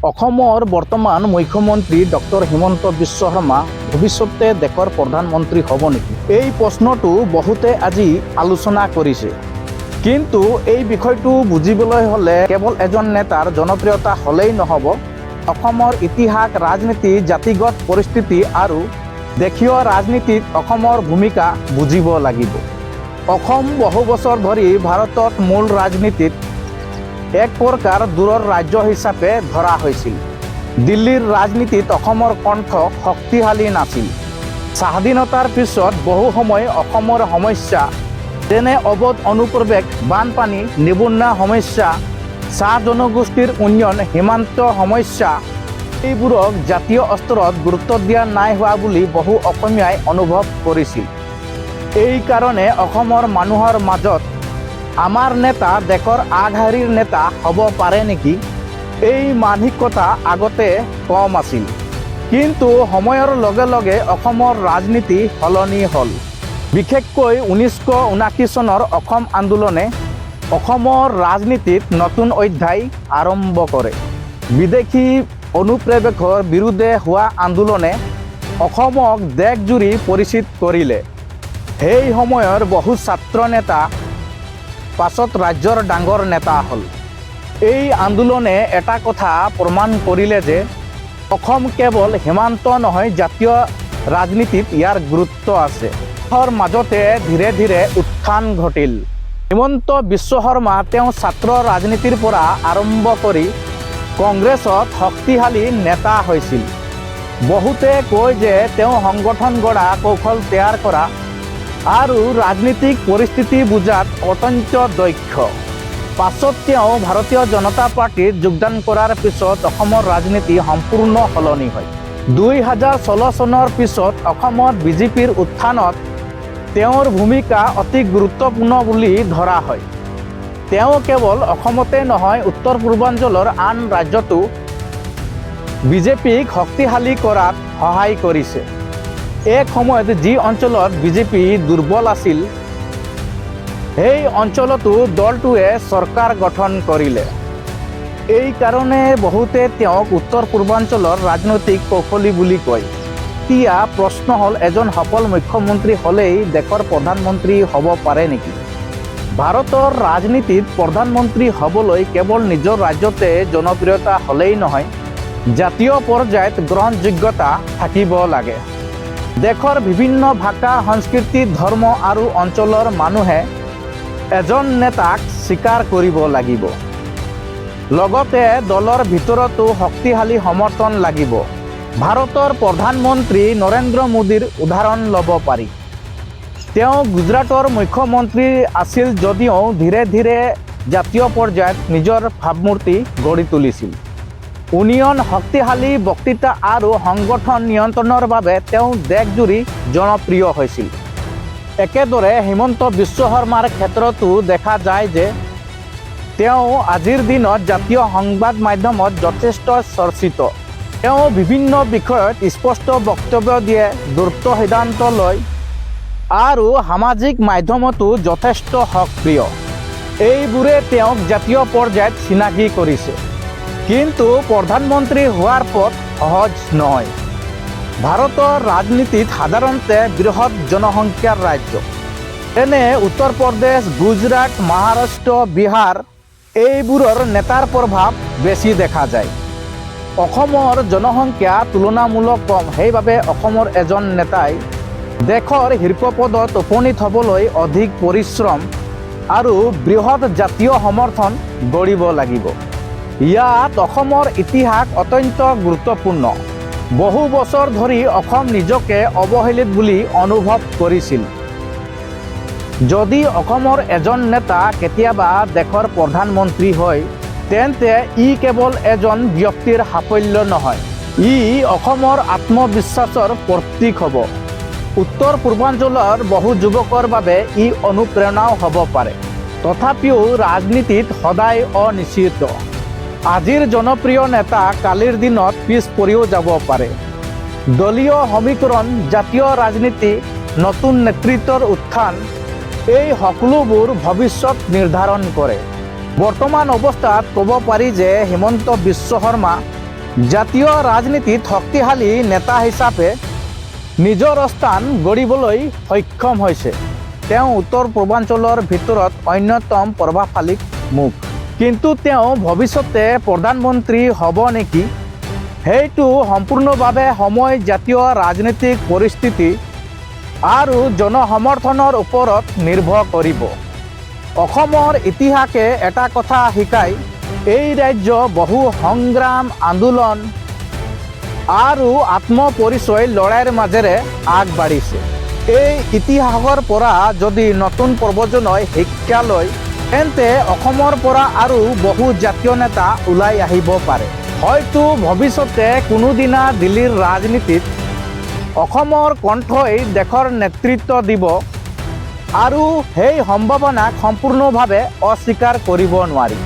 অসমৰ বৰ্তমান মুখ্যমন্ত্ৰী ডক্টৰ হিমন্ত বিশ্ব শৰ্মা ভৱিষ্যতে দেশৰ প্ৰধানমন্ত্ৰী হ'ব নেকি? এই প্ৰশ্নটো বহুতে আজি আলোচনা কৰিছে। কিন্তু এই বিষয়টো বুজিবলৈ হ'লে কেৱল এজন নেতাৰ জনপ্ৰিয়তা হ'লেই নহ'ব। অসমৰ ইতিহাস, ৰাজনীতি, জাতিগত পৰিস্থিতি আৰু দেশীয় ৰাজনীতিত অসমৰ ভূমিকা বুজিব লাগিব। অসম বহু বছৰ ধৰি ভাৰতত মূল ৰাজনীতিত এক প্ৰকাৰ দূৰৰ ৰাজ্য হিচাপে ধৰা হৈছিল। দিল্লীৰ ৰাজনীতিত অসমৰ কণ্ঠ শক্তিশালী নাছিল। স্বাধীনতাৰ পিছত বহু সময় অসমৰ সমস্যা যেনে অবৈধ অনুপ্ৰৱেশ, বানপানী, নিবনুৱা সমস্যা, চাহ জনগোষ্ঠীৰ উন্নয়ন, সীমান্ত সমস্যা এইবোৰক জাতীয় স্তৰত গুৰুত্ব দিয়া নাই হোৱা বুলি বহু অসমীয়াই অনুভৱ কৰিছিল। এই কাৰণে অসমৰ মানুহৰ মাজত আমাৰ নেতা দেশৰ আগশাৰীৰ নেতা হ'ব পাৰে নেকি, এই মানসিকতা আগতে কম আছিল। কিন্তু সময়ৰ লগে লগে অসমৰ ৰাজনীতি সলনি হ'ল। বিশেষকৈ 1979 চনৰ অসম আন্দোলনে অসমৰ ৰাজনীতিত নতুন অধ্যায় আৰম্ভ কৰে। বিদেশী অনুপ্ৰৱেশৰ বিৰুদ্ধে হোৱা আন্দোলনে অসমক দেশজুৰি পৰিচিত কৰিলে। সেই সময়ৰ বহু ছাত্ৰ নেতা পাছত ৰাজ্যৰ ডাঙৰ নেতা হ'ল। এই আন্দোলনে এটা কথা প্ৰমাণ কৰিলে যে অসম কেৱল সীমান্ত নহয়, জাতীয় ৰাজনীতিত ইয়াৰ গুৰুত্ব আছে। তাৰ মাজতে ধীৰে ধীৰে উত্থান ঘটিল। হিমন্ত বিশ্ব শৰ্মা তেওঁ ছাত্ৰ ৰাজনীতিৰ পৰা আৰম্ভ কৰি কংগ্ৰেছত শক্তিশালী নেতা হৈছিল। বহুতে কয় যে তেওঁ সংগঠন গঢ়া, কৌশল তৈয়াৰ কৰা আৰু ৰাজনীতিক পৰিস্থিতি বুজাত অত্যন্ত দক্ষ। পাছত তেওঁ ভাৰতীয় জনতা পাৰ্টিত যোগদান কৰাৰ পিছত অসমৰ ৰাজনীতি সম্পূৰ্ণ সলনি হয়। 2016 চনৰ পিছত অসমত বিজেপিৰ উত্থানত তেওঁৰ ভূমিকা অতি গুৰুত্বপূৰ্ণ বুলি ধৰা হয়। তেওঁ কেৱল অসমতে নহয়, উত্তৰ পূৰ্বাঞ্চলৰ আন ৰাজ্যতো বিজেপিক শক্তিশালী কৰাত সহায় কৰিছে। এক সময়ত যি অঞ্চলত বিজেপি দুৰ্বল আছিল, সেই অঞ্চলতো দলটোৱে চৰকাৰ গঠন কৰিলে। এই কাৰণে বহুতে তেওঁক উত্তৰ পূৰ্বাঞ্চলৰ ৰাজনৈতিক কৌশলী বুলি কয়। এতিয়া প্ৰশ্ন হ'ল, এজন সফল মুখ্যমন্ত্ৰী হ'লেই দেশৰ প্ৰধানমন্ত্ৰী হ'ব পাৰে নেকি? ভাৰতৰ ৰাজনীতিত প্ৰধানমন্ত্ৰী হ'বলৈ কেৱল নিজৰ ৰাজ্যতে জনপ্ৰিয়তা হ'লেই নহয়, জাতীয় পৰ্যায়ত গ্ৰহণযোগ্যতা থাকিব লাগে। দেশৰ বিভিন্ন ভাষা, সংস্কৃতি, ধৰ্ম আৰু অঞ্চলৰ মানুহে এজন নেতাক স্বীকাৰ কৰিব লাগিব। লগতে দলৰ ভিতৰতো শক্তিশালী সমৰ্থন লাগিব। ভাৰতৰ প্ৰধানমন্ত্ৰী নৰেন্দ্ৰ মোদীৰ উদাহৰণ ল'ব পাৰি। তেওঁ গুজৰাটৰ মুখ্যমন্ত্ৰী আছিল যদিও ধীৰে ধীৰে জাতীয় পৰ্যায়ত নিজৰ ভাৱমূৰ্তি গঢ়ি তুলিছিল। উন্নয়ন, শক্তিশালী বক্তৃতা আৰু সংগঠন নিয়ন্ত্ৰণৰ বাবে তেওঁ দেশজুৰি জনপ্ৰিয় হৈছিল। একেদৰে হিমন্ত বিশ্ব শৰ্মাৰ ক্ষেত্ৰতো দেখা যায় যে তেওঁ আজিৰ দিনত জাতীয় সংবাদ মাধ্যমত যথেষ্ট চৰ্চিত। তেওঁ বিভিন্ন বিষয়ত স্পষ্ট বক্তব্য দিয়ে, দ্ৰুত সিদ্ধান্ত লয় আৰু সামাজিক মাধ্যমতো যথেষ্ট সক্ৰিয়। এইবোৰে তেওঁক জাতীয় পৰ্যায়ত চিনাকি কৰিছে। কিন্তু প্ৰধানমন্ত্ৰী হোৱাৰ পথ সহজ নহয়। ভাৰতৰ ৰাজনীতিত সাধাৰণতে বৃহৎ জনসংখ্যাৰ ৰাজ্য যেনে উত্তৰ প্ৰদেশ, গুজৰাট, মহাৰাষ্ট্ৰ, বিহাৰ এইবোৰৰ নেতাৰ প্ৰভাৱ বেছি দেখা যায়। অসমৰ জনসংখ্যা তুলনামূলক কম, সেইবাবে অসমৰ এজন নেতাই দেশৰ শীৰ্ষ পদত উপনীত হ'বলৈ অধিক পৰিশ্ৰম আৰু বৃহৎ জাতীয় সমৰ্থন গঢ়িব লাগিব। ইয়াত অসমৰ ইতিহাস অত্যন্ত গুৰুত্বপূৰ্ণ। বহু বছৰ ধৰি অসম নিজকে অৱহেলিত বুলি অনুভৱ কৰিছিল। যদি অসমৰ এজন নেতা কেতিয়াবা দেশৰ প্ৰধানমন্ত্ৰী হয়, তেন্তে ই কেৱল এজন ব্যক্তিৰ সাফল্য নহয়, ই অসমৰ আত্মবিশ্বাসৰ প্ৰতীক হ'ব। উত্তৰ পূৰ্বাঞ্চলৰ বহু যুৱকৰ বাবে ই অনুপ্ৰেৰণাও হ'ব পাৰে। তথাপিও ৰাজনীতিত সদায় অনিশ্চিত। আজিৰ জনপ্ৰিয় নেতা কালিৰ দিনত পিছ পৰিও যাব পাৰে। দলীয় সমীকৰণ, জাতীয় ৰাজনীতি, নতুন নেতৃত্বৰ উত্থান এই সকলোবোৰ ভৱিষ্যত নিৰ্ধাৰণ কৰে। বৰ্তমান অৱস্থাত ক'ব পাৰি যে হিমন্ত বিশ্ব শৰ্মা জাতীয় ৰাজনীতিত শক্তিশালী নেতা হিচাপে নিজৰ স্থান গঢ়িবলৈ সক্ষম হৈছে। তেওঁ উত্তৰ পূৰ্বাঞ্চলৰ ভিতৰত অন্যতম প্ৰভাৱশালী মুখ। কিন্তু তেওঁ ভৱিষ্যতে প্ৰধানমন্ত্ৰী হ'ব নেকি? সেইটো সম্পূৰ্ণভাৱে সময়, জাতীয় ৰাজনৈতিক পৰিস্থিতি আৰু জনসমৰ্থনৰ ওপৰত নিৰ্ভৰ কৰিব। অসমৰ ইতিহাসে এটা কথা শিকায়, এই ৰাজ্য বহু সংগ্ৰাম, আন্দোলন আৰু আত্মপৰিচয় লড়াইৰ মাজেৰে আগবাঢ়িছে। এই ইতিহাসৰ পৰা যদি নতুন প্ৰজন্মই শিক্ষা লয়, তেন্তে অসমৰ পৰা আৰু বহু জাতীয় নেতা ওলাই আহিব পাৰে। হয়তো ভৱিষ্যতে কোনোদিনা দিল্লীৰ ৰাজনীতিত অসমৰ কণ্ঠই দেশৰ নেতৃত্ব দিব আৰু সেই সম্ভাৱনাক সম্পূৰ্ণভাৱে অস্বীকাৰ কৰিব নোৱাৰি।